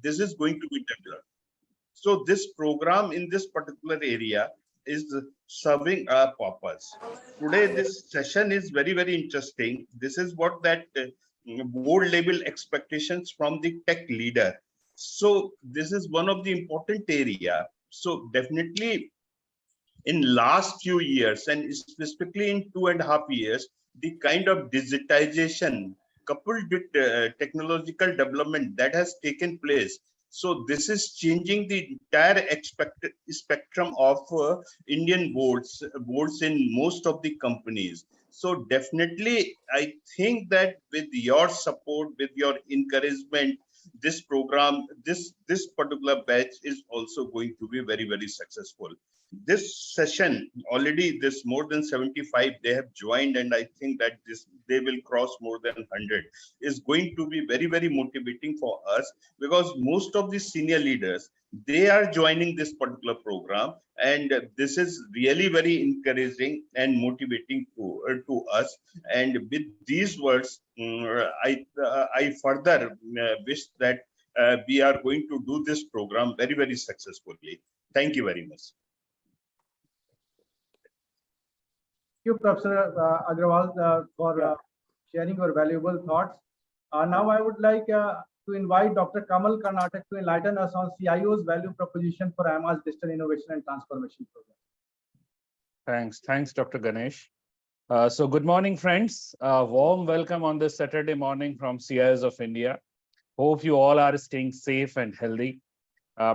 this is going to be developed. So this program in this particular area is serving a purpose. Today, this session is very, very interesting. This is what that board level expectations from the tech leader. So this is one of the important area. So definitely in last few years and specifically in 2.5 years, the kind of digitization coupled with technological development that has taken place, so this is changing the entire spectrum of Indian boards in most of the companies. So definitely I think that with your support, with your encouragement, this program, this particular batch is also going to be very, very successful. This session already, this more than 75 they have joined, and I think that this they will cross more than 100, is going to be very, very motivating for us, because most of the senior leaders, they are joining this particular program, and this is really very encouraging and motivating to us. And with these words, I further wish that we are going to do this program very, very successfully. Thank you very much. Thank you, Professor Agrawal, for sharing your valuable thoughts. Now I would like to invite Dr. Kamal Karnatak to enlighten us on CIO's value proposition for IMA's Digital Innovation and Transformation Program. Thanks, Dr. Ganesh. So good morning, friends. Warm welcome on this Saturday morning from CIOs of India. Hope you all are staying safe and healthy.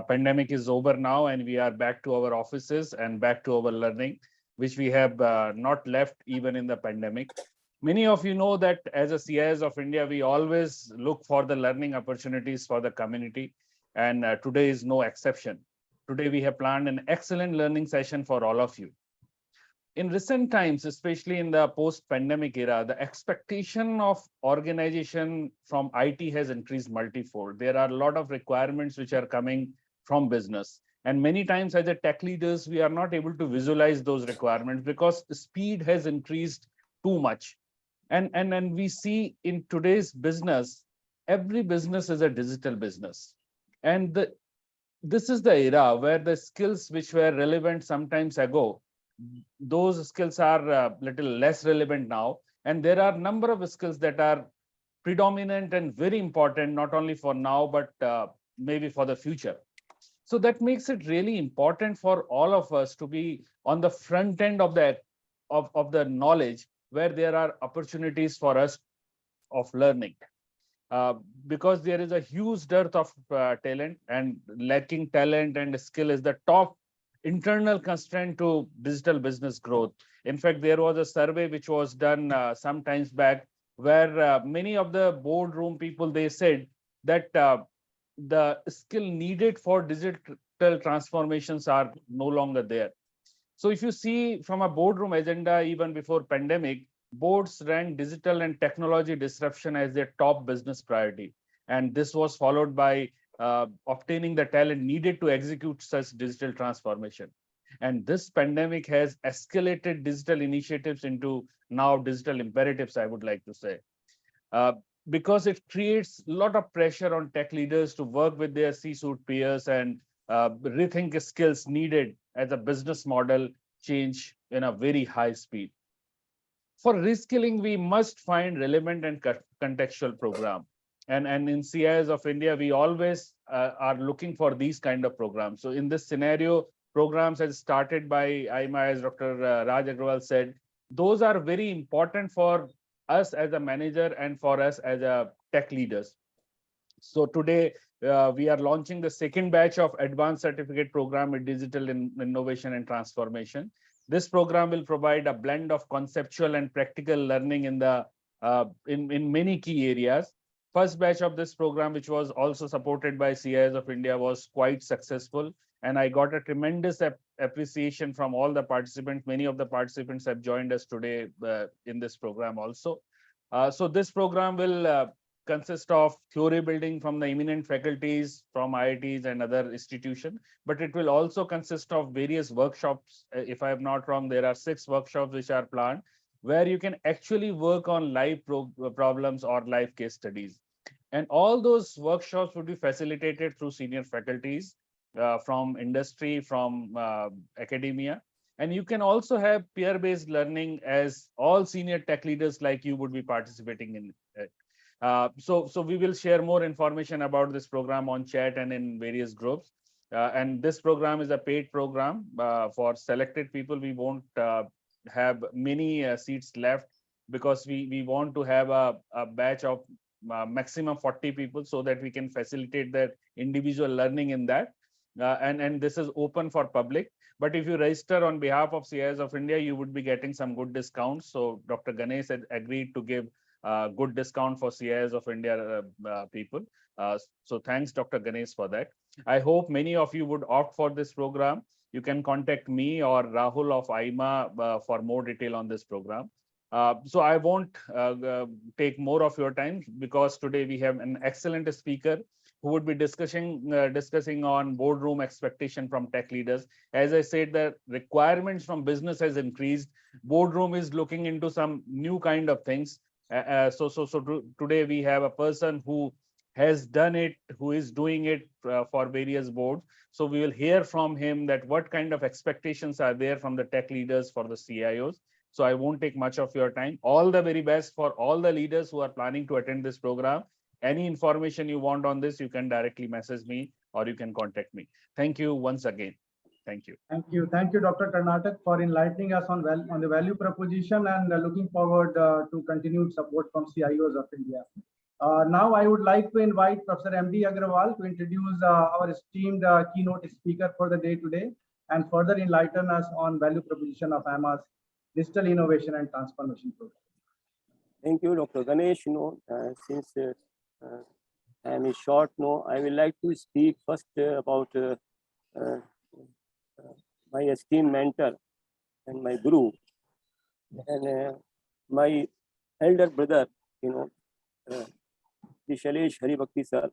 Pandemic is over now, and we are back to our offices and back to our learning, which we have not left even in the pandemic. Many of you know that as a CIS of India, we always look for the learning opportunities for the community, and today is no exception. Today we have planned an excellent learning session for all of you. In recent times, especially in the post-pandemic era, the expectation of organization from IT has increased multifold. There are a lot of requirements which are coming from business. And many times as a tech leaders, we are not able to visualize those requirements because speed has increased too much. And we see in today's business, every business is a digital business. And this is the era where the skills which were relevant sometimes ago, those skills are a little less relevant now. And there are a number of skills that are predominant and very important, not only for now, but maybe for the future. So that makes it really important for all of us to be on the front end of the knowledge, where there are opportunities for us of learning. Because there is a huge dearth of talent, and lacking talent and skill is the top internal constraint to digital business growth. In fact, there was a survey which was done some times back, where many of the boardroom people, they said that the skill needed for digital transformations are no longer there. So if you see from a boardroom agenda, even before pandemic, boards ranked digital and technology disruption as their top business priority. And this was followed by obtaining the talent needed to execute such digital transformation. And this pandemic has escalated digital initiatives into now digital imperatives, I would like to say. Because it creates a lot of pressure on tech leaders to work with their C-suite peers and rethink skills needed as a business model change in a very high speed. For reskilling, we must find relevant and contextual program. And in CIS of India, we always are looking for these kind of programs. So in this scenario, programs as started by IMA, as Dr. Raj Agrawal said, those are very important for us as a manager and for us as a tech leaders. So today we are launching the second batch of advanced certificate program in digital innovation and transformation. This program will provide a blend of conceptual and practical learning in the in many key areas. First batch of this program, which was also supported by CIS of India, was quite successful, and I got a tremendous appreciation from all the participants. Many of the participants have joined us today in this program also. So this program will consist of theory building from the eminent faculties from IITs and other institutions, but it will also consist of various workshops. If I am not wrong, there are 6 workshops which are planned, where you can actually work on live problems or live case studies. And all those workshops would be facilitated through senior faculties from industry, from academia. And you can also have peer-based learning as all senior tech leaders like you would be participating in it. So we will share more information about this program on chat and in various groups. And this program is a paid program for selected people. We won't have many seats left because we want to have a batch of maximum 40 people so that we can facilitate their individual learning in that. And this is open for public. But if you register on behalf of CIS of India, you would be getting some good discounts. So Dr. Ganesh had agreed to give good discount for CIS of India people. So thanks, Dr. Ganesh, for that. I hope many of you would opt for this program. You can contact me or Rahul of AIMA for more detail on this program. So I won't take more of your time because today we have an excellent speaker who would be discussing on boardroom expectation from tech leaders. As I said, the requirements from business has increased. Boardroom is looking into some new kind of things. Today we have a person who has done it, who is doing it for various boards. So we will hear from him that what kind of expectations are there from the tech leaders for the CIOs. So I won't take much of your time. All the very best for all the leaders who are planning to attend this program. Any information you want on this, you can directly message me or you can contact me. Thank you once again. Thank you. Thank you, Dr. Karnatak, for enlightening us on the value proposition, and looking forward to continued support from CIOs of India. Now I would like to invite Professor M.D. Agrawal to introduce our esteemed keynote speaker for the day today and further enlighten us on value proposition of AIMA's Digital Innovation and Transformation Program. Thank you, Dr. Ganesh. Since I am short, I would like to speak first about my esteemed mentor and my guru, and my elder brother, Shailesh Haribhakti sir.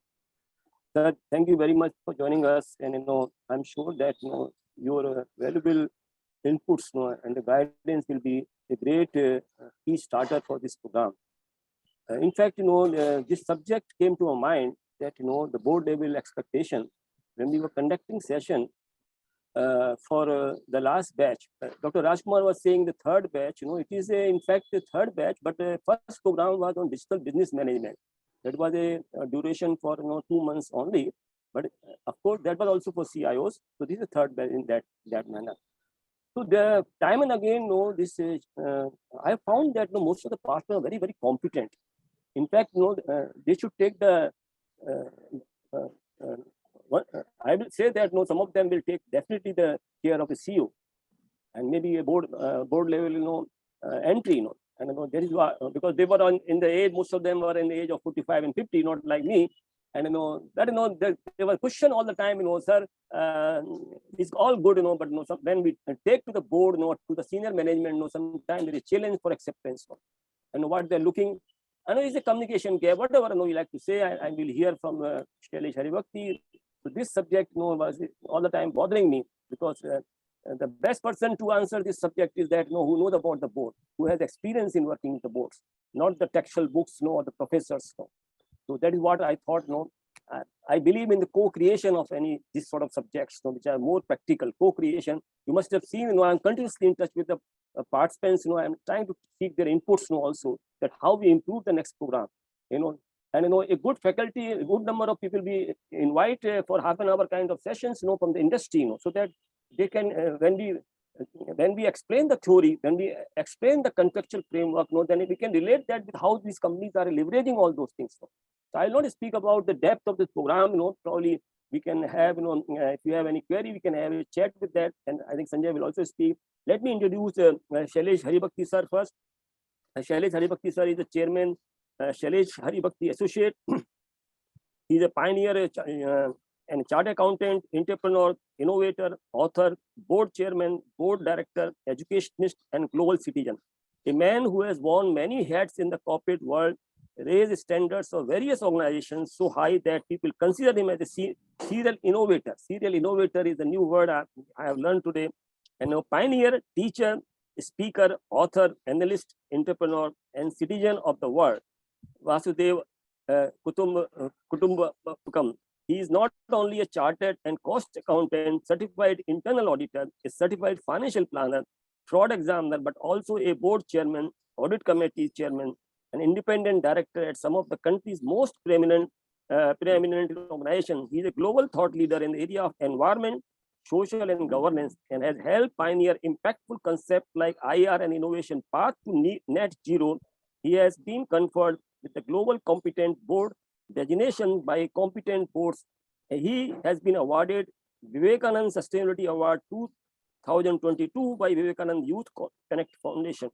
Sir, thank you very much for joining us, and I'm sure that your valuable inputs and the guidance will be a great key starter for this program. In fact, this subject came to our mind that the board level expectation when we were conducting session for the last batch. Dr. Rajkumar was saying the third batch. It is in fact the third batch, but the first program was on digital business management. That was a duration for 2 months only, but of course that was also for CIOs. So this is the third batch in that manner. So the time and again, I found that most of the partners are very, very competent. In fact, they should take the. I will say that some of them will take definitely the care of the CEO, and maybe a board level entry. And there is because they were in the age, most of them were in the age of 45 and 50, not like me. And they were question all the time, sir, it's all good, but when we take to the board, to the senior management, sometimes there is challenge for acceptance. And what they're looking, I know it's a communication gap, whatever you like to say, I will hear from Shailesh Haribhakti. So this subject was all the time bothering me, because the best person to answer this subject is that who knows about the board, who has experience in working with the boards, not the textual books, or the professors. So that is what I thought. I believe in the co-creation of this sort of subjects, which are more practical. Co-creation. You must have seen. I'm continuously in touch with the participants. I'm trying to seek their inputs. Also, that how we improve the next program. And a good faculty, a good number of people we invite for half an hour kind of sessions. From the industry. So that they can when we explain the theory, when we explain the contextual framework, then we can relate that with how these companies are leveraging all those things. So I will not speak about the depth of this program. Probably we can have, if you have any query, we can have a chat with that. And I think Sanjay will also speak. Let me introduce Shailesh Haribhakti sir first. Shailesh Haribhakti sir is the chairman, Shailesh Haribhakti Associate. He is a pioneer and chartered accountant, entrepreneur, innovator, author, board chairman, board director, educationist, and global citizen. A man who has worn many hats in the corporate world, raised standards of various organizations so high that people consider him as a serial innovator. Serial innovator is a new word I have learned today. And a pioneer, teacher, speaker, author, analyst, entrepreneur, and citizen of the world. Vasudev Kutumbakam. He is not only a chartered and cost accountant, certified internal auditor, a certified financial planner, fraud examiner, but also a board chairman, audit committee chairman, an independent director at some of the country's most preeminent organizations. He is a global thought leader in the area of environment, social and governance, and has helped pioneer impactful concepts like IR and innovation path to net zero. He has been conferred with the Global Competent Board designation by competent boards. He has been awarded Vivekanand Sustainability Award 2022 by Vivekanand Youth Connect Foundation.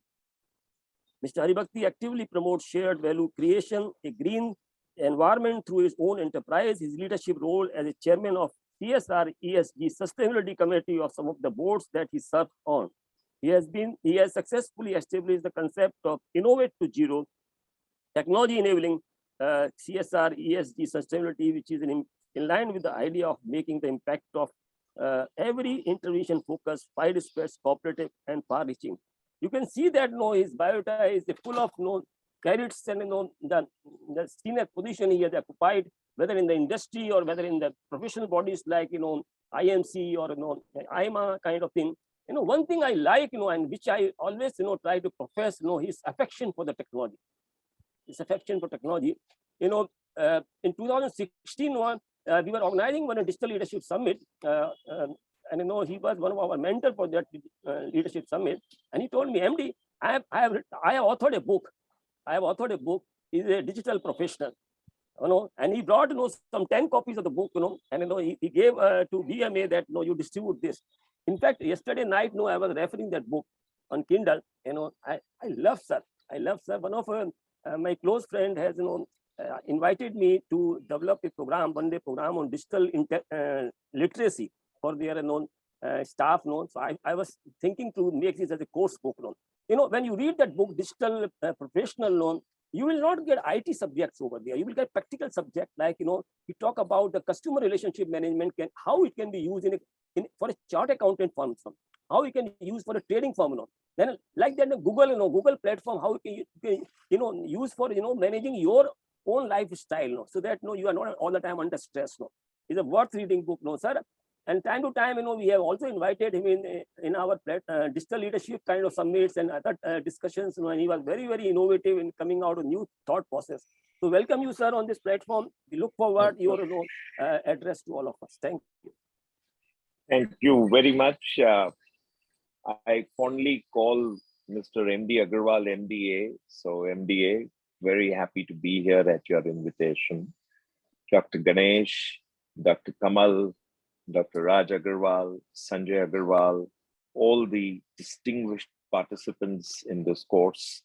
Mr. Haribhakti actively promotes shared value creation, a green environment through his own enterprise, his leadership role as a chairman of CSR ESG Sustainability Committee of some of the boards that he served on. He has successfully established the concept of Innovate to Zero, technology enabling CSR ESG sustainability, which is in line with the idea of making the impact of every intervention focused, 5 aspects, cooperative and far-reaching. You can see that his biota is full of credits and the senior position he has occupied, whether in the industry or whether in the professional bodies like IMC or IMA kind of thing. One thing I like, and which I always try to profess, his affection for the technology. His affection for technology. In 2016, we were organizing one digital leadership summit, and he was one of our mentors for that leadership summit. And he told me, MD, I have authored a book. He's a digital professional. And he brought some 10 copies of the book, and he gave to BMA that you distribute this. In fact, yesterday night, I was referring that book on Kindle. I love sir. One of my close friend has invited me to develop a program, one-day program on digital literacy for their staff. So I was thinking to make this as a course book. When you read that book, Digital Professional, you will not get IT subjects over there. You will get practical subjects like, you talk about the customer relationship management, how it can be used for a chart accountant firm, how it can be used for a trading firm. Then like that, Google platform, how you can use for, managing your own lifestyle, so that, you are not all the time under stress. It's a worth reading book, sir. And time to time, we have also invited him in our digital leadership kind of summits and other discussions. And he was very, very innovative in coming out with new thought process. So welcome you, sir, on this platform. We look forward to your address to all of us. Thank you. Thank you very much. I fondly call Mr. MD Agarwal MDA. So MDA, very happy to be here at your invitation. Dr. Ganesh, Dr. Kamal, Dr. Raj Agarwal, Sanjay Agarwal, all the distinguished participants in this course.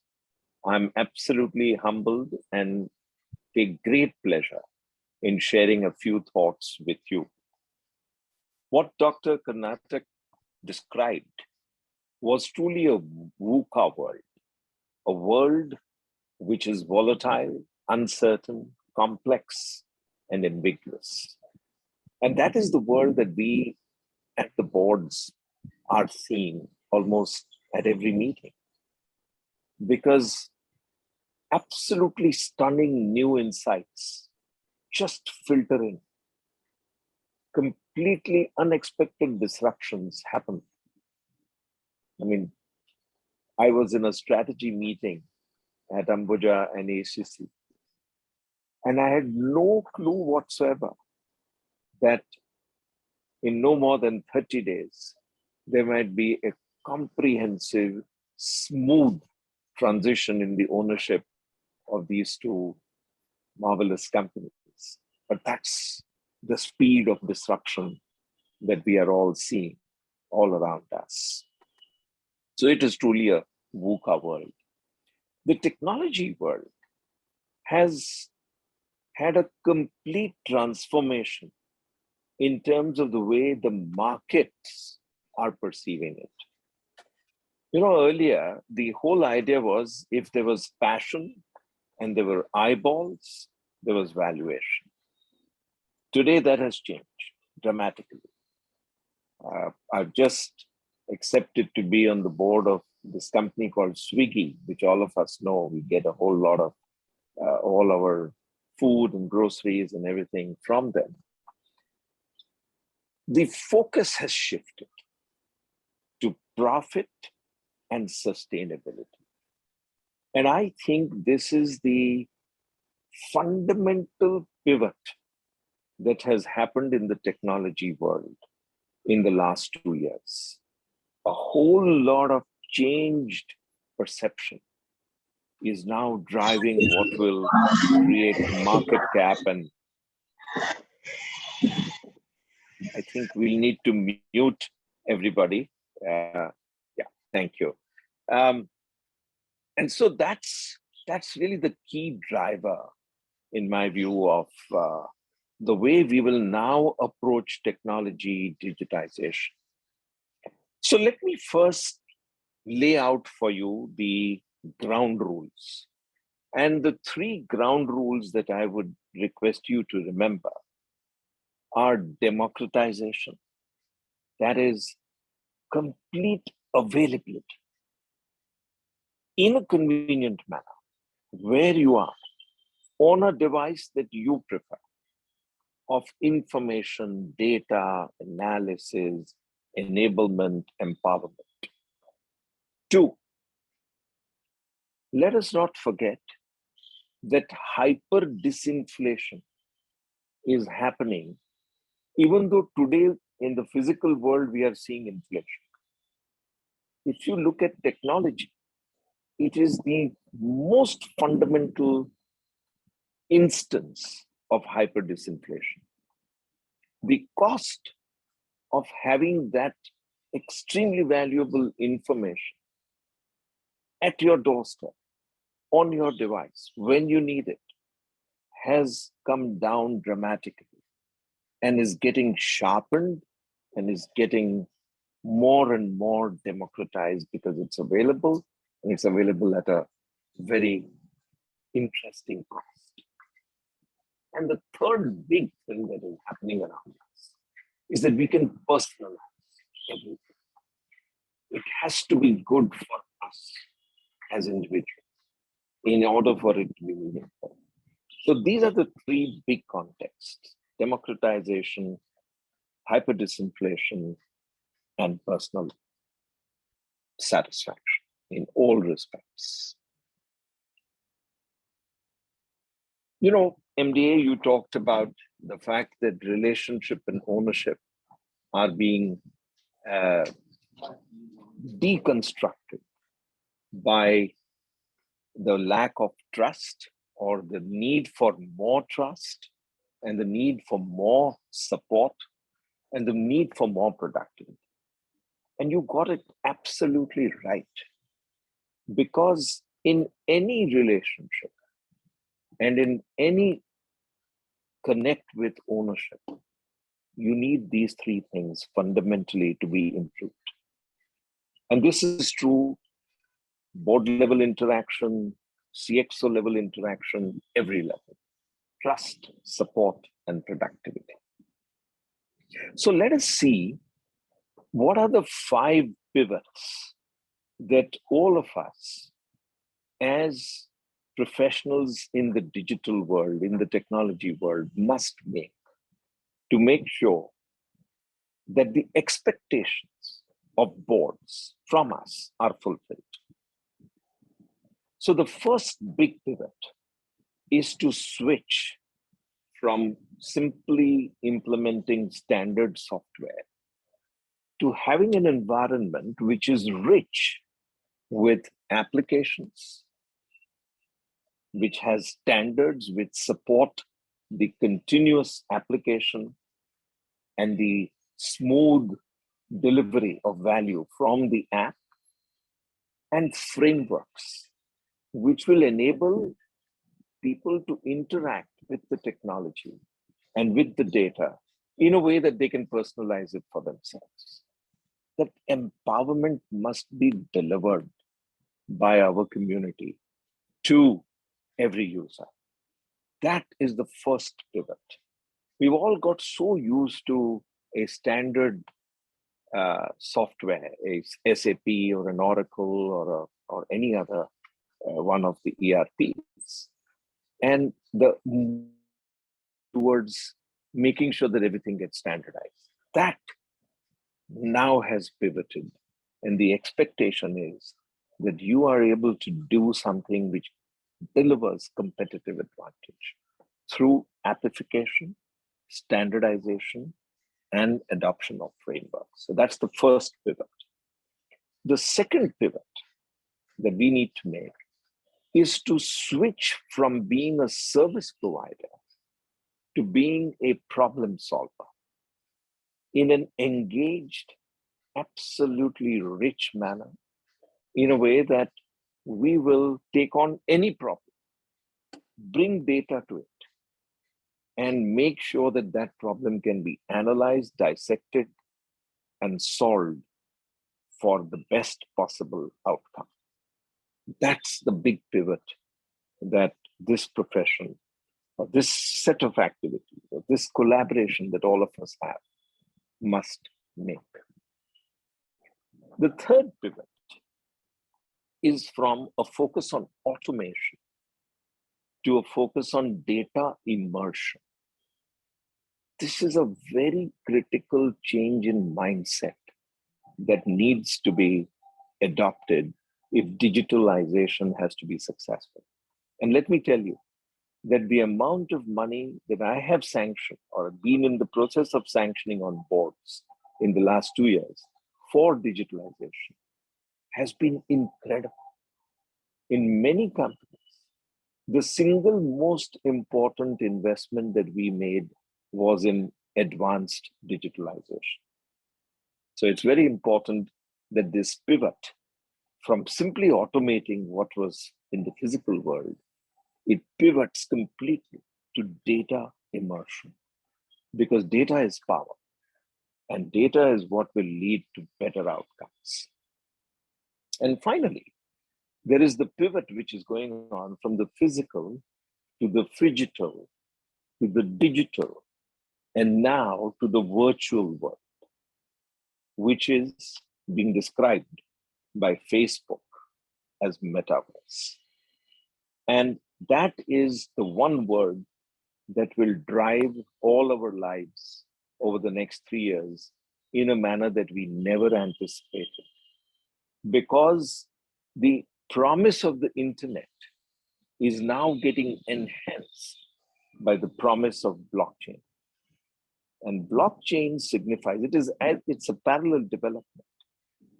I'm absolutely humbled and take great pleasure in sharing a few thoughts with you. What Dr. Karnatak described was truly a VUCA world, a world which is volatile, uncertain, complex, and ambiguous. And that is the world that we at the boards are seeing almost at every meeting. Because absolutely stunning new insights just filter in. Completely unexpected disruptions happen. I mean, I was in a strategy meeting at Ambuja and ACC, and I had no clue whatsoever that in no more than 30 days, there might be a comprehensive, smooth transition in the ownership of these two marvelous companies. But that's the speed of disruption that we are all seeing all around us. So it is truly a VUCA world. The technology world has had a complete transformation in terms of the way the markets are perceiving it. Earlier, the whole idea was if there was passion and there were eyeballs, there was valuation. Today, that has changed dramatically. I've just accepted to be on the board of this company called Swiggy, which all of us know. We get a whole lot of all our food and groceries and everything from them, the focus has shifted to profit and sustainability. And I think this is the fundamental pivot that has happened in the technology world in the last 2 years. A whole lot of changed perception is now driving what will create market cap. And I think we need to mute everybody. Yeah, thank you. And so that's really the key driver, in my view, of the way we will now approach technology digitization. So let me first lay out for you the ground rules. And the 3 ground rules that I would request you to remember are democratization, that is complete availability in a convenient manner, where you are, on a device that you prefer, of information, data, analysis, enablement, empowerment. 2, let us not forget that hyper disinflation is happening, even though today in the physical world we are seeing inflation. If you look at technology, it is the most fundamental instance of hyper disinflation. The cost of having that extremely valuable information at your doorstep, on your device, when you need it, has come down dramatically and is getting sharpened and is getting more and more democratized because it's available, and it's available at a very interesting cost. And the third big thing that is happening around us is that we can personalize everything. It has to be good for us as individuals in order for it to be meaningful. So these are the 3 big contexts: democratization, hyper disinflation, and personal satisfaction in all respects. You know, MDA, you talked about the fact that relationship and ownership are being deconstructed by the lack of trust, or the need for more trust, and the need for more support, and the need for more productivity. And you got it absolutely right. Because in any relationship and in any connect with ownership, you need these 3 things fundamentally to be improved. And this is true board level interaction, CXO level interaction, every level: trust, support, and productivity. So let us see what are the 5 pivots that all of us as professionals in the digital world, in the technology world, must make sure that the expectations of boards from us are fulfilled. So the first big pivot is to switch from simply implementing standard software to having an environment which is rich with applications, which has standards which support the continuous application and the smooth delivery of value from the app, and frameworks which will enable people to interact with the technology and with the data in a way that they can personalize it for themselves. That empowerment must be delivered by our community to every user. That is the first pivot. We've all got so used to a standard software, a SAP or an Oracle or any other one of the ERPs. And the towards making sure that everything gets standardized. That now has pivoted. And the expectation is that you are able to do something which delivers competitive advantage through application, standardization, and adoption of frameworks. So that's the first pivot. The second pivot that we need to make is to switch from being a service provider to being a problem solver in an engaged, absolutely rich manner, in a way that we will take on any problem, bring data to it, and make sure that that problem can be analyzed, dissected, and solved for the best possible outcome. That's the big pivot that this profession, or this set of activities, or this collaboration that all of us have must make. The third pivot is from a focus on automation to a focus on data immersion. This is a very critical change in mindset that needs to be adopted if digitalization has to be successful. And let me tell you that the amount of money that I have sanctioned or been in the process of sanctioning on boards in the last 2 years for digitalization has been incredible. In many companies, the single most important investment that we made was in advanced digitalization. So it's very important that this pivot from simply automating what was in the physical world, it pivots completely to data immersion, because data is power and data is what will lead to better outcomes. And finally, there is the pivot which is going on from the physical to the phygital, to the digital, and now to the virtual world, which is being described by Facebook as metaverse. And that is the one word that will drive all our lives over the next 3 years in a manner that we never anticipated. Because the promise of the internet is now getting enhanced by the promise of blockchain. And blockchain signifies, it's a parallel development.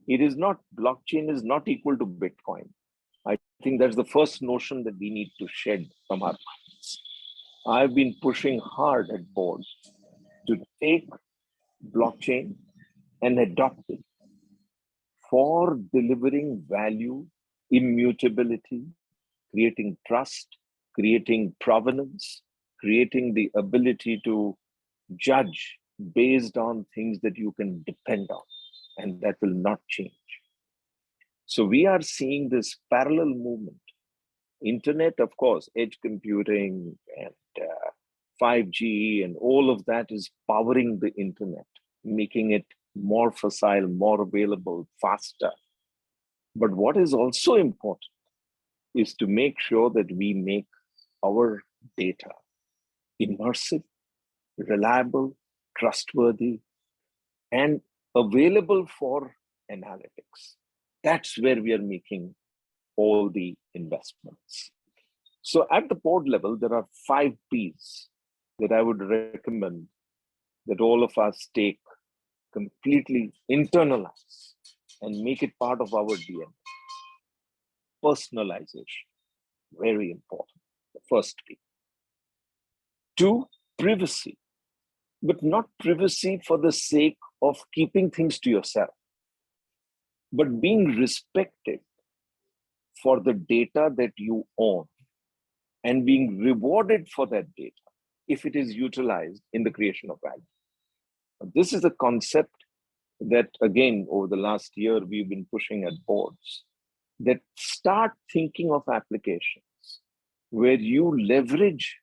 It is not, blockchain is not equal to Bitcoin. I think that's the first notion that we need to shed from our minds. I've been pushing hard at board to take blockchain and adopt it for delivering value, immutability, creating trust, creating provenance, creating the ability to judge based on things that you can depend on, and that will not change. So we are seeing this parallel movement. Internet, of course, edge computing and 5G and all of that is powering the internet, making it more facile, more available, faster. But what is also important is to make sure that we make our data immersive, reliable, trustworthy, and available for analytics. That's where we are making all the investments. So at the board level, there are 5 Ps that I would recommend that all of us take, completely internalize, and make it part of our DNA. Personalization, very important, the first P. 2, privacy, but not privacy for the sake of keeping things to yourself, but being respected for the data that you own and being rewarded for that data if it is utilized in the creation of value. This is a concept that, again, over the last year, we've been pushing at boards, that start thinking of applications where you leverage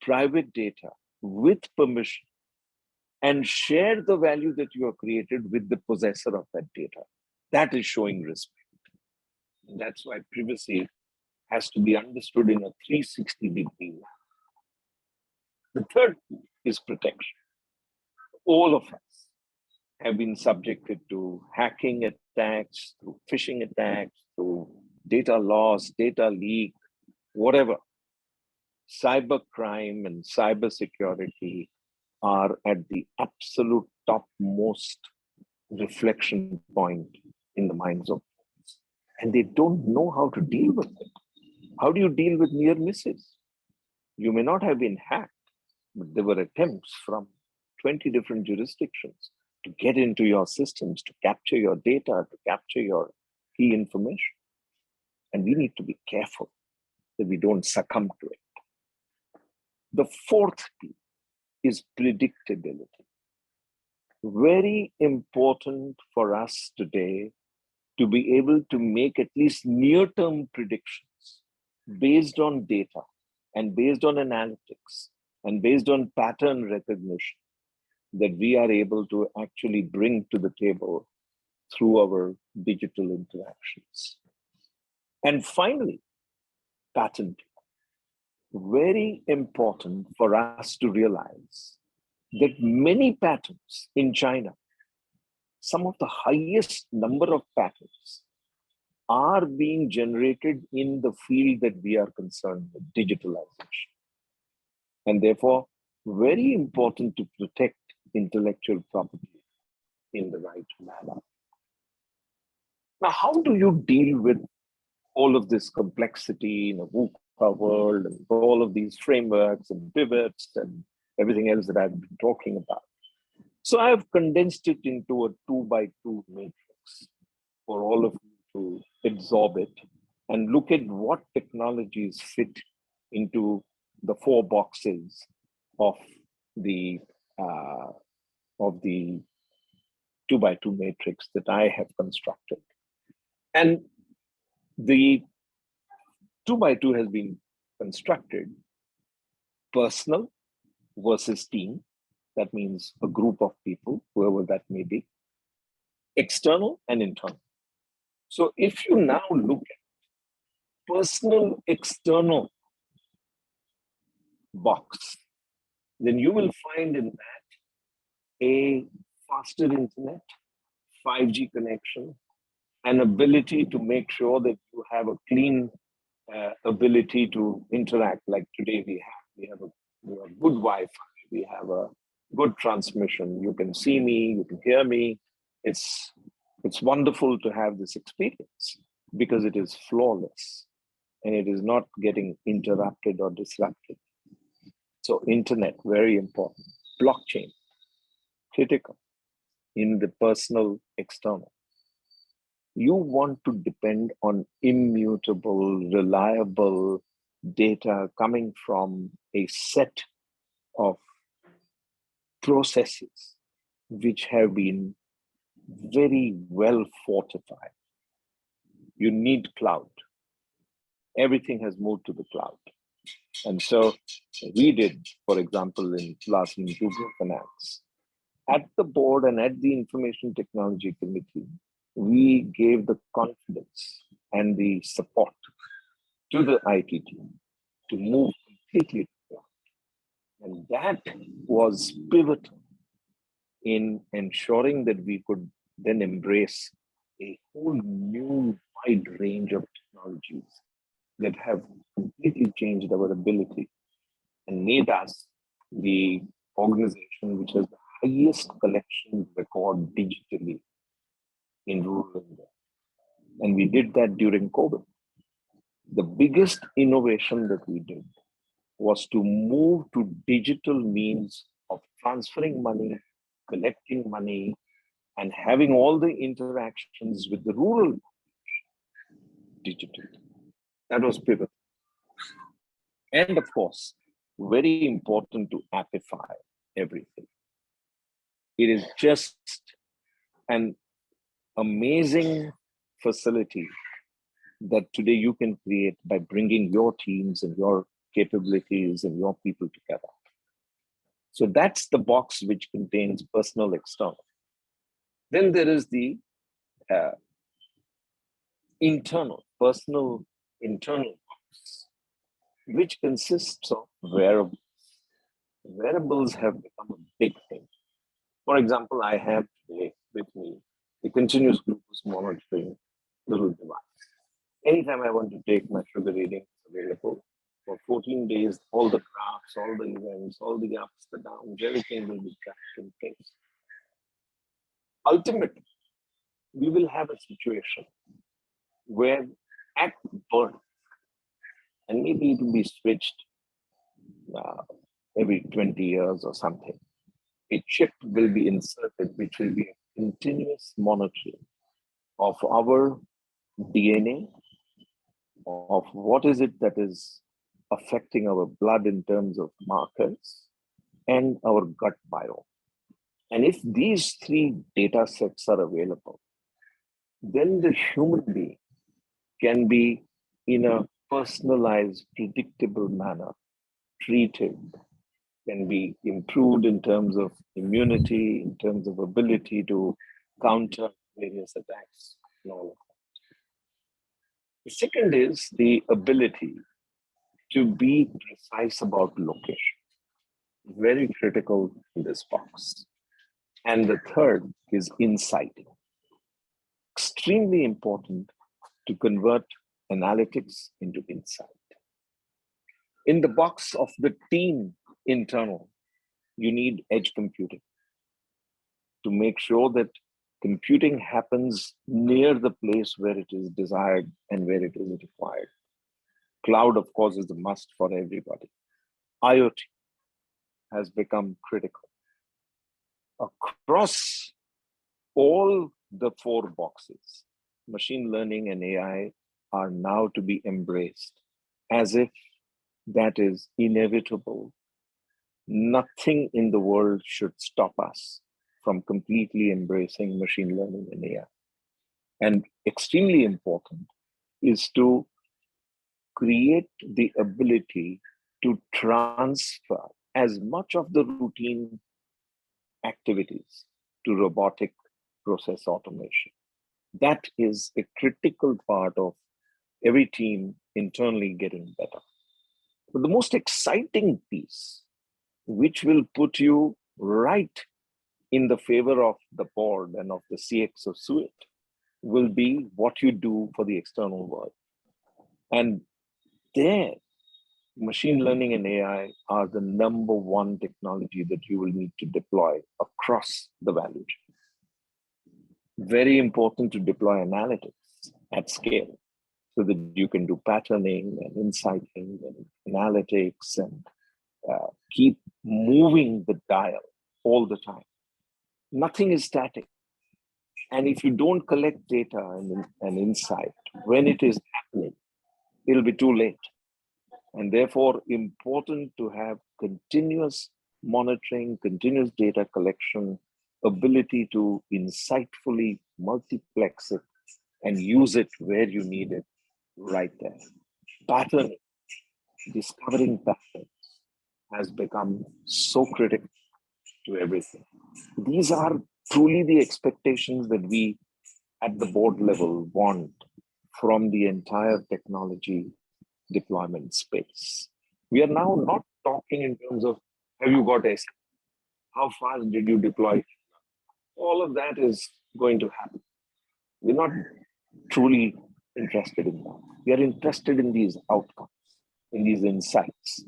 private data with permission and share the value that you have created with the possessor of that data. That is showing respect. And that's why privacy has to be understood in a 360-degree. The third is protection. All of us have been subjected to hacking attacks, to phishing attacks, to data loss, data leak, whatever. Cyber crime and cyber security are at the absolute topmost reflection point in the minds of folks. And they don't know how to deal with it. How do you deal with near misses? You may not have been hacked, but there were attempts from 20 different jurisdictions to get into your systems, to capture your data, to capture your key information. And we need to be careful that we don't succumb to it. The fourth P is predictability. Very important for us today to be able to make at least near-term predictions based on data and based on analytics and based on pattern recognition that we are able to actually bring to the table through our digital interactions. And finally, patenting. Very important for us to realize that many patents in China, some of the highest number of patents, are being generated in the field that we are concerned with, digitalization. And therefore, very important to protect intellectual property in the right manner. Now, how do you deal with all of this complexity in a VUCA world and all of these frameworks and pivots and everything else that I've been talking about? So I've condensed it into a 2x2 matrix for all of you to absorb it and look at what technologies fit into the 4 boxes of the 2x2 matrix that I have constructed. And the 2x2 has been constructed personal versus team. That means a group of people, whoever that may be, external and internal. So if you now look at personal external box, then you will find in that a faster internet, 5G connection, an ability to make sure that you have a clean ability to interact. Like today we have a good Wi-Fi, we have a good transmission. You can see me, you can hear me. It's wonderful to have this experience because it is flawless and it is not getting interrupted or disrupted. So internet, very important. Blockchain, critical in the personal external. You want to depend on immutable, reliable data coming from a set of processes which have been very well fortified. You need cloud. Everything has moved to the cloud. And so we did, for example, in Google Finance, at the board and at the Information Technology Committee, we gave the confidence and the support to the IT team to move completely to the cloud. And that was pivotal in ensuring that we could then embrace a whole new wide range of technologies that have completely changed our ability and made us the organization which has the highest collection record digitally in rural India. And we did that during COVID. The biggest innovation that we did was to move to digital means of transferring money, collecting money, and having all the interactions with the rural digital. That was pivotal. And of course, very important to appify everything. It is just an amazing facility that today you can create by bringing your teams and your capabilities and your people together. So that's the box which contains personal external. Then there is the internal, personal internal box, which consists of wearables, wearables have become a big thing. For example, I have today with me a continuous glucose monitoring little device. Anytime I want to take my sugar reading, it's available. For 14 days, all the graphs, all the events, all the ups, the downs, everything will be tracked in place. Ultimately, we will have a situation where at birth, and maybe it will be switched every 20 years or something, a chip will be inserted, which will be a continuous monitoring of our DNA, of what is it that is affecting our blood in terms of markers, and our gut biome. And if these three data sets are available, then the human being can be in a personalized, predictable manner treated, can be improved in terms of immunity, in terms of ability to counter various attacks, and all of that. The second is the ability to be precise about location. Very critical in this box. And the third is insight. Extremely important to convert analytics into insight. In the box of the team internal, you need edge computing to make sure that computing happens near the place where it is desired and where it is required. Cloud, of course, is a must for everybody. IoT has become critical. Across all the four boxes, machine learning and AI are now to be embraced as if that is inevitable. Nothing in the world should stop us from completely embracing machine learning and AI. And extremely important is to create the ability to transfer as much of the routine activities to robotic process automation. That is a critical part of every team internally getting better. But the most exciting piece, which will put you right in the favor of the board and of the CXO suite, will be what you do for the external world. And there, machine learning and AI are the number one technology that you will need to deploy across the value chain. Very important to deploy analytics at scale so that you can do patterning and insighting and analytics and keep moving the dial all the time. Nothing is static. And if you don't collect data and insight when it is happening, it'll be too late. And therefore, important to have continuous monitoring, continuous data collection, ability to insightfully multiplex it and use it where you need it right there. Patterning, discovering patterns has become so critical to everything. These are truly the expectations that we at the board level want from the entire technology deployment space. We are now not talking in terms of, have you got SAP? How fast did you deploy? All of that is going to happen. We're not truly interested in that. We are interested in these outcomes, in these insights,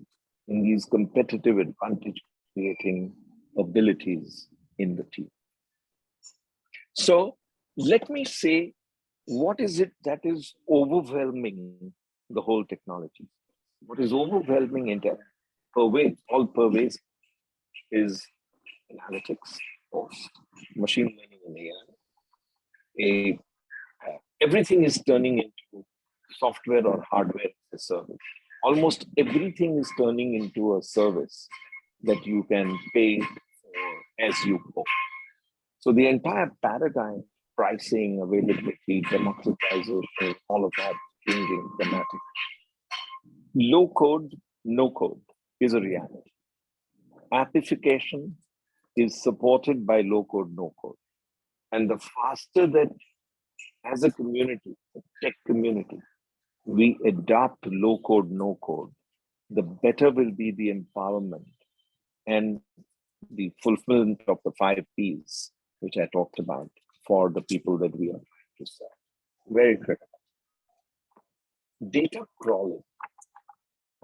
in these competitive advantage creating abilities in the team. So let me say, what is it that is overwhelming the whole technology? What is overwhelming in all pervasive is analytics, of course, machine learning and AI. Everything is turning into software or hardware as a service. Almost everything is turning into a service that you can pay for as you go. So the entire paradigm, pricing, availability, democratization, all of that changing dramatically. Low code, no code is a reality. Appification is supported by low code, no code. And the faster that as a community, a tech community, we adopt low code, no code, the better will be the empowerment and the fulfillment of the 5 Ps, which I talked about for the people that we are trying to serve. Very critical. Data crawling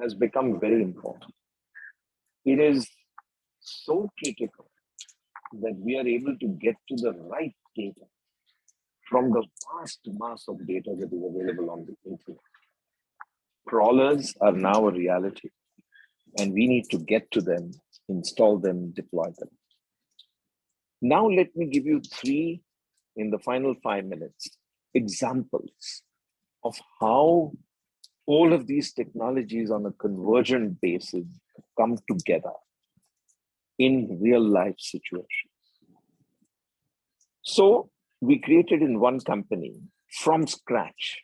has become very important. It is so critical that we are able to get to the right data from the vast mass of data that is available on the internet. Crawlers are now a reality, and we need to get to them, install them, deploy them. Now, let me give you 3, in the final 5 minutes, examples of how all of these technologies on a convergent basis come together in real life situations. So we created in one company from scratch,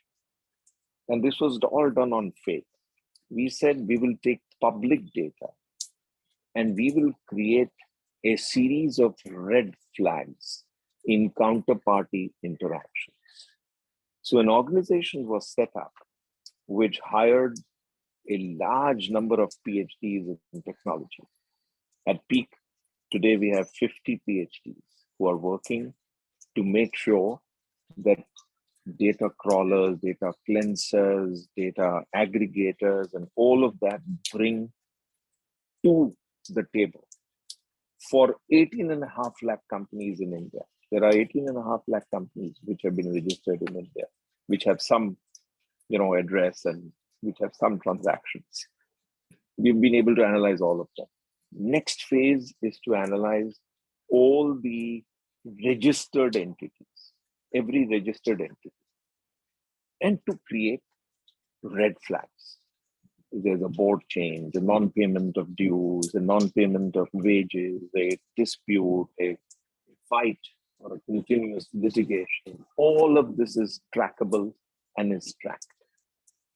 and this was all done on faith. We said we will take public data and we will create a series of red flags in counterparty interactions. So an organization was set up which hired a large number of PhDs in technology. At peak, today we have 50 PhDs who are working to make sure that data crawlers, data cleansers, data aggregators, and all of that bring to the table. For 18.5 lakh companies in India, there are 18.5 lakh companies which have been registered in India, which have some, address and which have some transactions. We've been able to analyze all of them. Next phase is to analyze all the registered entities, every registered entity, and to create red flags. There's a board change, a non-payment of dues, a non-payment of wages, a dispute, a fight, or a continuous litigation. All of this is trackable and is tracked.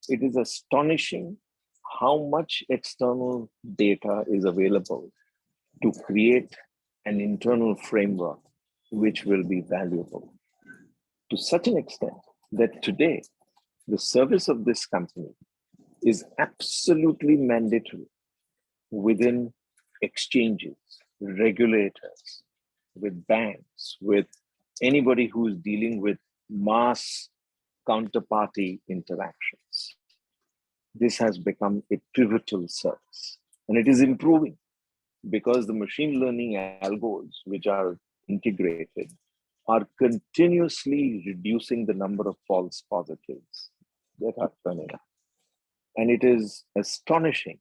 It is astonishing how much external data is available to create an internal framework which will be valuable, to such an extent that today the service of this company is absolutely mandatory within exchanges, regulators, with banks, with anybody who's dealing with mass counterparty interactions. This has become a pivotal service, and it is improving because the machine learning algos which are integrated are continuously reducing the number of false positives that are turning up. And it is astonishing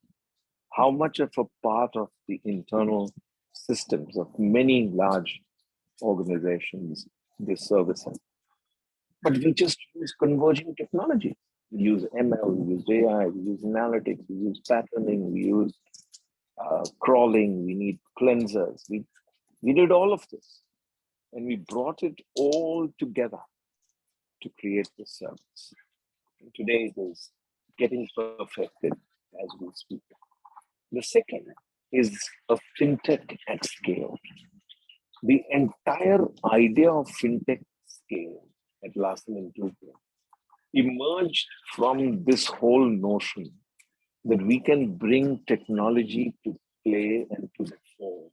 how much of a part of the internal systems of many large organizations this service has. But we just use converging technology. We use ML, we use AI, we use analytics, we use patterning, we use crawling, we need cleansers. We did all of this, and we brought it all together to create this service. And today it is getting perfected as we speak. The second is a fintech at scale. The entire idea of fintech scale at Larsen & Toubro emerged from this whole notion that we can bring technology to play and to the fore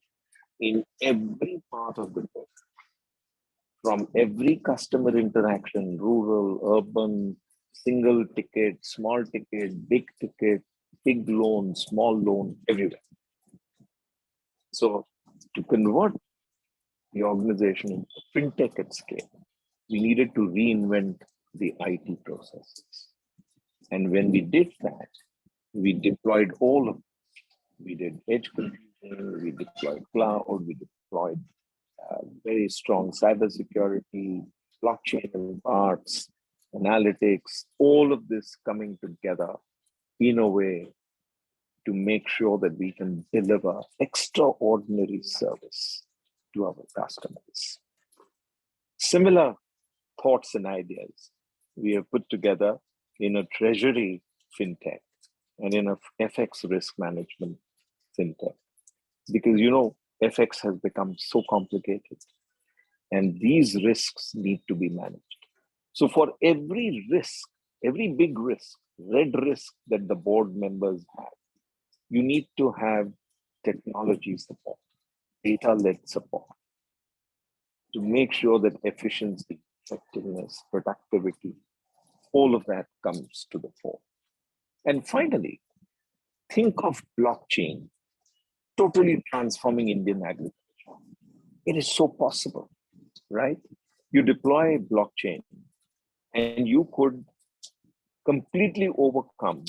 in every part of the world. From every customer interaction, rural, urban, single ticket, small ticket, big loan, small loan, everywhere. So to convert the organization into fintech at scale, we needed to reinvent the IT processes. And when we did that, we deployed all of it. We did edge computing, we deployed cloud, we deployed very strong cybersecurity, blockchain and parts, analytics, all of this coming together in a way to make sure that we can deliver extraordinary service to our customers. Similar thoughts and ideas we have put together in a treasury fintech and in a FX risk management fintech. Because FX has become so complicated and these risks need to be managed. So for every risk, every big risk, red risk that the board members have, you need to have technology support, data-led support, to make sure that efficiency, effectiveness, productivity, all of that comes to the fore. And finally, think of blockchain totally transforming Indian agriculture. It is so possible, right? You deploy blockchain and you could completely overcome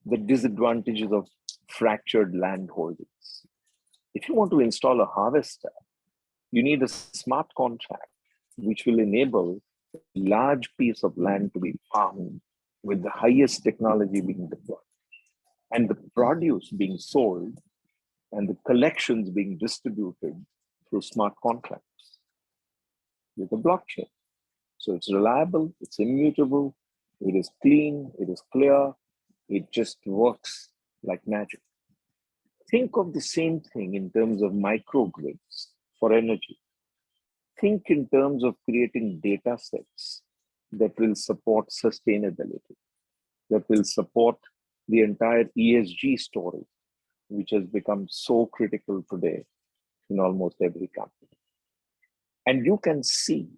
the disadvantages of fractured land holdings. If you want to install a harvester, you need a smart contract which will enable a large piece of land to be farmed with the highest technology being deployed, and the produce being sold and the collections being distributed through smart contracts with the blockchain. So it's reliable, it's immutable, it is clean, it is clear, it just works like magic. Think of the same thing in terms of microgrids for energy. Think in terms of creating data sets that will support sustainability, that will support the entire ESG story, which has become so critical today in almost every company. And you can see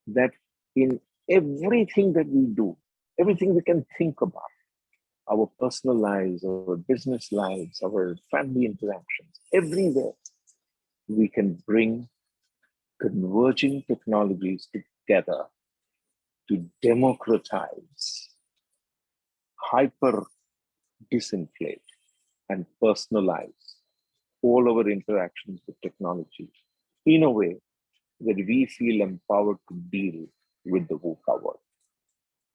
that in everything that we do, everything we can think about, our personal lives, our business lives, our family interactions, everywhere we can bring converging technologies together to democratize, hyper disinflate, and personalize all our interactions with technology in a way that we feel empowered to deal with the VUCA world.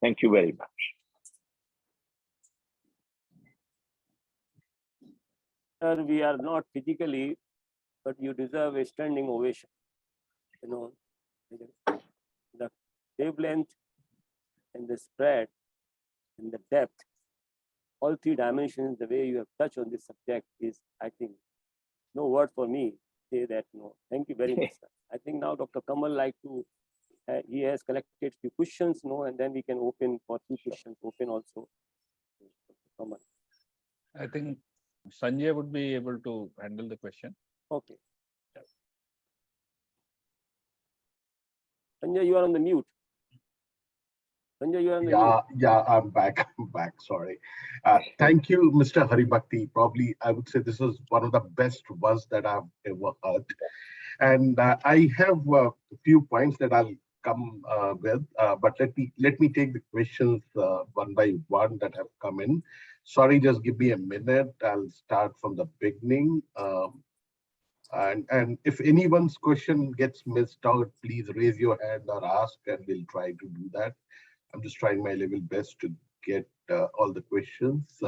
Thank you very much. Sir, we are not physically, but you deserve a standing ovation. You know, the wavelength and the spread and the depth, all three dimensions, the way you have touched on this subject is, I think, no word for me say that. No, thank you very much, sir. I think now Dr. Kamal like to, he has collected few questions, no, and then we can open for two questions, open also. Dr. Kamal. I think Sanjay would be able to handle the question. Okay. Sanjay, you are on the mute. Sanjay, you are on the mute. Yeah, I'm back. I'm back. Sorry. Thank you, Mr. Haribhakti. Probably, I would say this is one of the best ones that I've ever heard. And I have a few points that I'll come with, but let me take the questions one by one that have come in. Sorry, just give me a minute. I'll start from the beginning. And if anyone's question gets missed out, please raise your hand or ask, and we'll try to do that. I'm just trying my level best to get all the questions.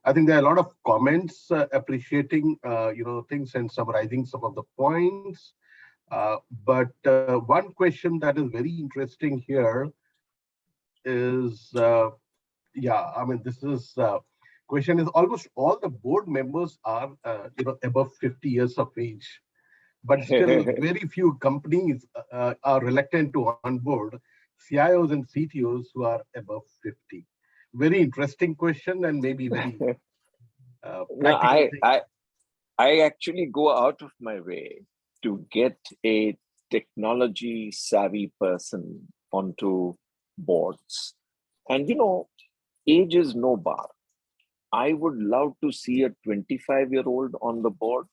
I think there are a lot of comments appreciating, things and summarizing some of the points. But one question that is very interesting here is, this is question is almost all the board members are, above 50 years of age. But still, very few companies are reluctant to onboard CIOs and CTOs who are above 50. Very interesting question, and maybe very No, I actually go out of my way to get a technology savvy person onto boards. And age is no bar. I would love to see a 25-year-old on the board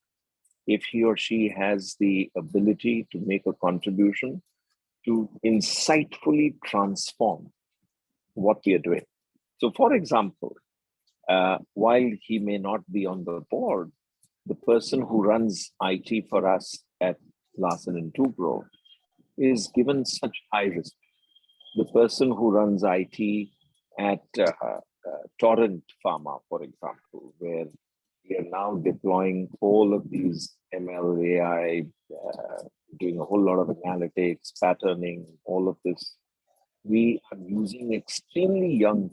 if he or she has the ability to make a contribution to insightfully transform what we are doing. So, for example, while he may not be on the board, the person who runs IT for us at Larsen & Toubro is given such high respect. The person who runs IT at Torrent Pharma, for example, where we are now deploying all of these ML, AI, doing a whole lot of analytics, patterning, all of this. We are using extremely young,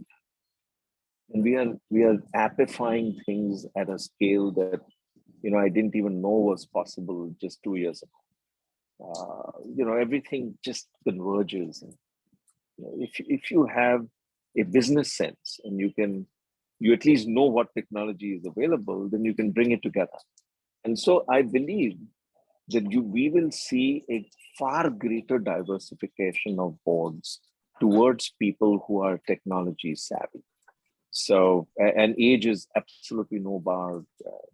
and we are amplifying things at a scale that I didn't even know was possible just 2 years ago. Everything just converges. And, if you have a business sense and you can you at least know what technology is available, then you can bring it together. And so I believe that we will see a far greater diversification of boards towards people who are technology savvy. So, and age is absolutely no bar,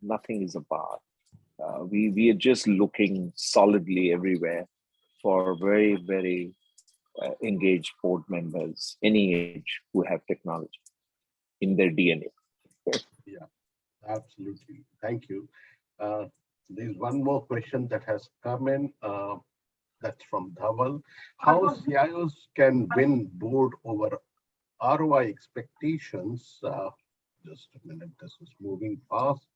nothing is a bar. We are just looking solidly everywhere for very, very engaged board members, any age, who have technology in their DNA. Yeah, absolutely. Thank you. There's one more question that has come in. That's from Dhaval. How CIOs can win board over ROI expectations? Just a minute, this is moving fast.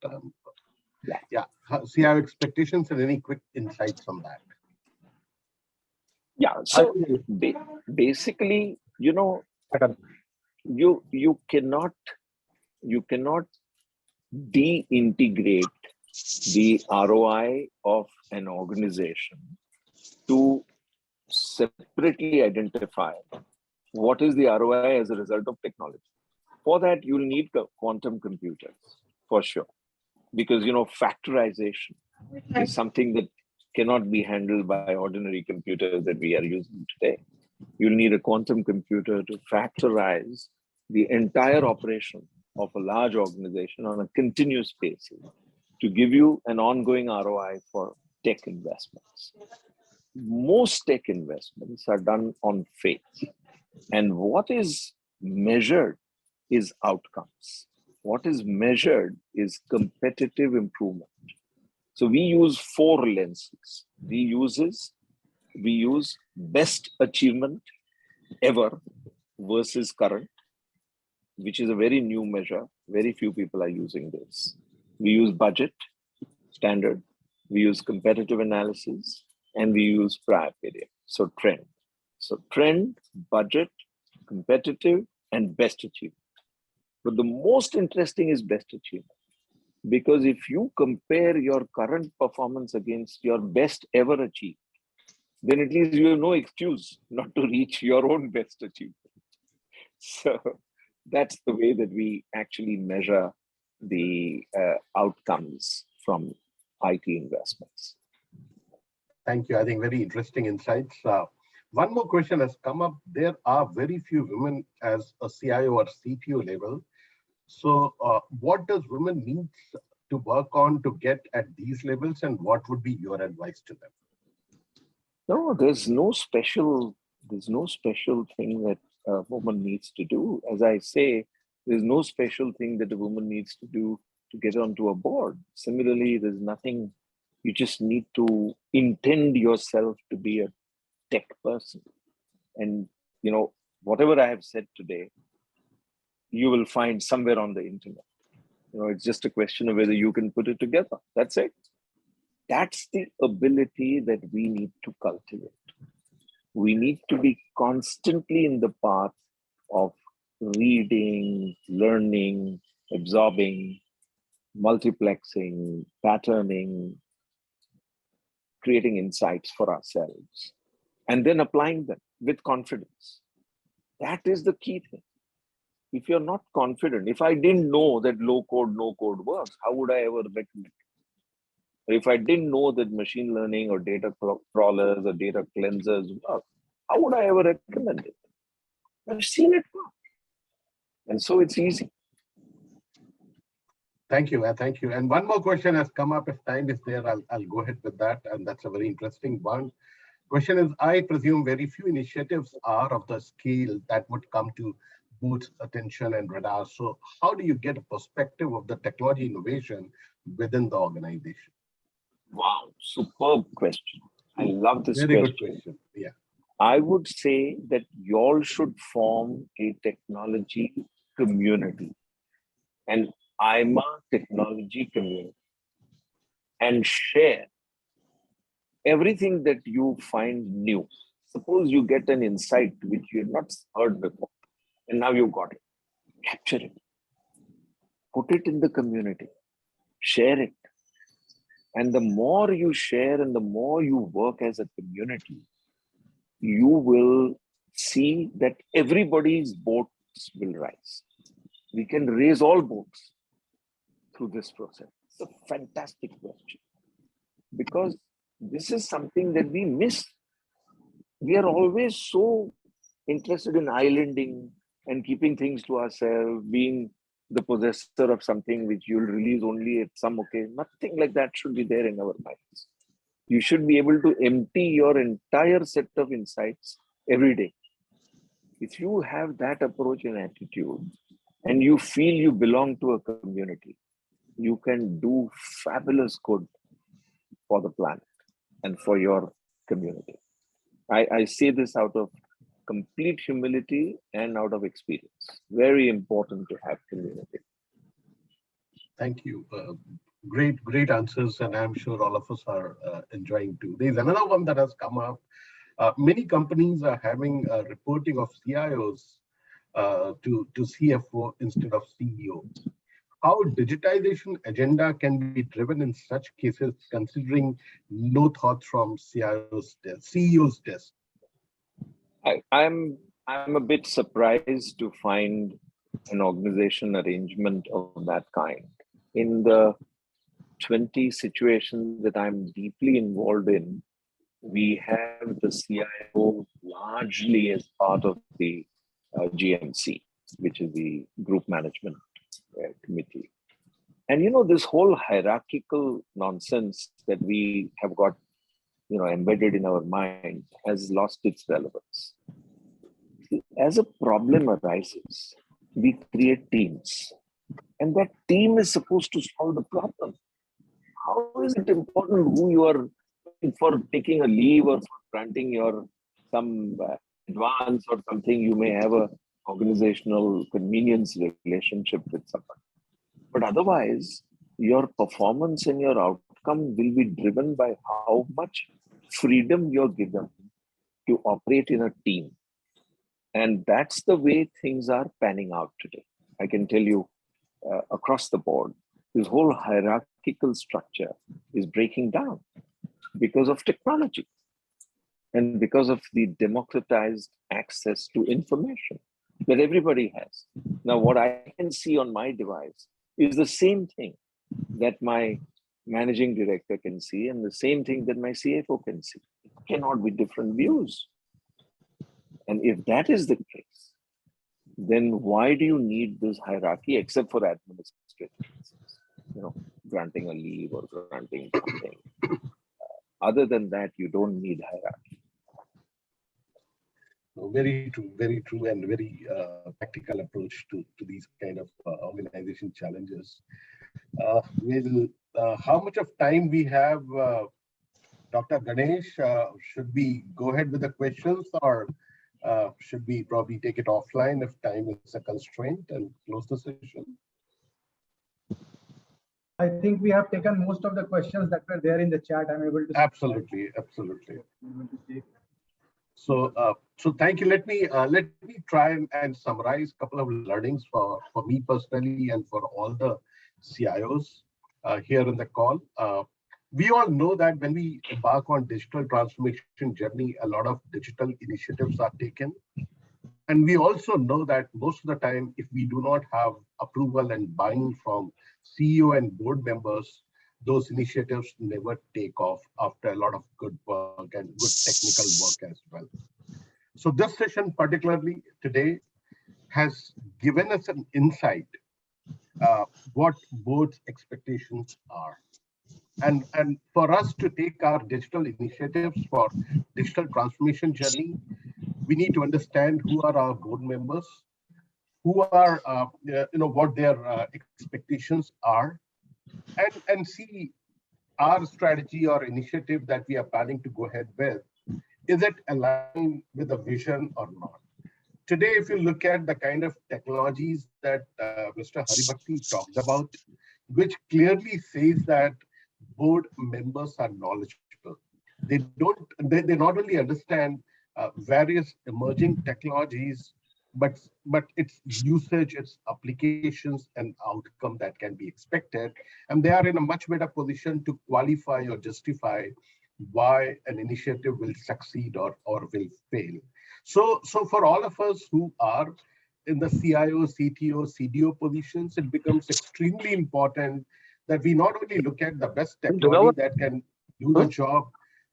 Yeah, CIO expectations and any quick insights on that? Yeah, so basically, you know, you cannot de-integrate the ROI of an organization to separately identify what is the ROI as a result of technology. For that, you'll need quantum computers, for sure, because, you know, factorization is something that cannot be handled by ordinary computers that we are using today. You'll need a quantum computer to factorize the entire operation of a large organization on a continuous basis to give you an ongoing ROI for tech investments. Most tech investments are done on faith, and what is measured is outcomes. What is measured is competitive improvement. So we use 4 lenses. We use best achievement ever versus current, which is a very new measure. Very few people are using this. We use budget, standard. We use competitive analysis, and we use prior period. So trend. So trend, budget, competitive, and best achievement. But the most interesting is best achievement. Because if you compare your current performance against your best ever achieved, then at least you have no excuse not to reach your own best achievement. So that's the way that we actually measure the outcomes from IT investments. Thank you. I think very interesting insights. One more question has come up. There are very few women as a CIO or CTO level. So what does women need to work on to get at these levels, and what would be your advice to them? No, there's no special thing that a woman needs to do. As I say, there's no special thing that a woman needs to do to get onto a board. Similarly, there's nothing, you just need to intend yourself to be a tech person. And, you know, whatever I have said today, you will find somewhere on the internet. You know, it's just a question of whether you can put it together. That's it. That's the ability that we need to cultivate. We need to be constantly in the path of reading, learning, absorbing, multiplexing, patterning, creating insights for ourselves, and then applying them with confidence. That is the key thing. If you're not confident, if I didn't know that low code, no code works, how would I ever recommend it? Or if I didn't know that machine learning or data crawlers or data cleansers work, how would I ever recommend it? I've seen it work. And so it's easy. Thank you. Thank you. And one more question has come up. If time is there, I'll go ahead with that. And that's a very interesting one. Question is, I presume very few initiatives are of the scale that would come to Booth's attention and radar. So how do you get a perspective of the technology innovation within the organization? Wow, superb question. I love this Very question. good question. Yeah. I would say that you all should form a technology community. And I'm a technology community. And share everything that you find new. Suppose you get an insight which you had not heard before, and now you got it. Capture it. Put it in the community. Share it. And the more you share and the more you work as a community, you will see that everybody's boats will rise. we can raise all boats through this process? It's a fantastic question, because this is something that we miss. We are always so interested in islanding and keeping things to ourselves, being the possessor of something which you'll release only at some occasion. Nothing like that should be there in our minds. You should be able to empty your entire set of insights every day. If you have that approach and attitude, and you feel you belong to a community, you can do fabulous good for the planet and for your community. I say this out of complete humility and out of experience. Very important to have community. Thank you. Great answers, and I'm sure all of us are enjoying too. There's another one that has come up. Many companies are having reporting of CIOs to CFO instead of CEO. How digitization agenda can be driven in such cases, considering no thoughts from CEO's desk? I'm a bit surprised to find an organization arrangement of that kind. In the 20 situations that I'm deeply involved in, we have the CIO largely as part of the GMC, which is the group management committee. And this whole hierarchical nonsense that we have got embedded in our mind has lost its relevance. As a problem arises, we create teams, and that team is supposed to solve the problem. How is it important who you are for taking a leave or for granting your some advance or something? You may have a organizational convenience relationship with someone, but otherwise your performance and your outcome will be driven by how much freedom you're given to operate in a team. And that's the way things are panning out today. I can tell you across the board, this whole hierarchical structure is breaking down because of technology and because of the democratized access to information that everybody has. Now, what I can see on my device is the same thing that my managing director can see and the same thing that my CFO can see. It cannot be different views. And if that is the case, then why do you need this hierarchy except for administrative reasons? Granting a leave or granting something. Other than that, you don't need hierarchy. Very true, and very practical approach to these kind of organization challenges. How much of time we have, Dr. Ganesh? Should we go ahead with the questions, or should we probably take it offline if time is a constraint and close the session? I think we have taken most of the questions that were there in the chat. I'm able to. Absolutely. So thank you. Let me try and summarize a couple of learnings for me personally and for all the CIOs here in the call. We all know that when we embark on digital transformation journey, a lot of digital initiatives are taken. And we also know that most of the time, if we do not have approval and buy-in from CEO and board members, those initiatives never take off after a lot of good work and good technical work as well. So this session, particularly today, has given us an insight what board's expectations are. And for us to take our digital initiatives for digital transformation journey, we need to understand who are our board members, who are, what their expectations are, and see our strategy or initiative that we are planning to go ahead with. Is it aligned with the vision or not? Today, if you look at the kind of technologies that Mr. Haribhakti talked about, which clearly says that board members are knowledgeable. They not only understand various emerging technologies, but its usage, its applications and outcome that can be expected. And they are in a much better position to qualify or justify why an initiative will succeed or will fail. So for all of us who are in the CIO, CTO, CDO positions, it becomes extremely important that we not only look at the best technology that can do the job,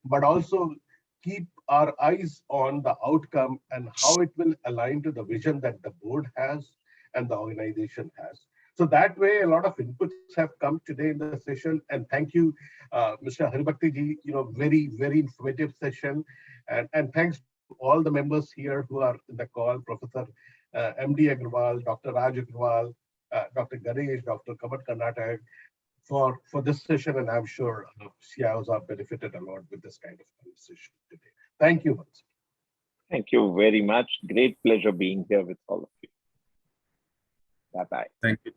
but also keep our eyes on the outcome and how it will align to the vision that the board has and the organization has. So that way, a lot of inputs have come today in the session. And thank you, Mr. Haribhakti ji, very, very informative session. And thanks to all the members here who are in the call, Professor MD Agrawal, Dr. Raj Agrawal, Dr. Ganesh, Dr. Kamal Karnatak, for this session. And I'm sure CIOs are benefited a lot with this kind of conversation today. Thank you once. Thank you very much. Great pleasure being here with all of you. Bye-bye. Thank you.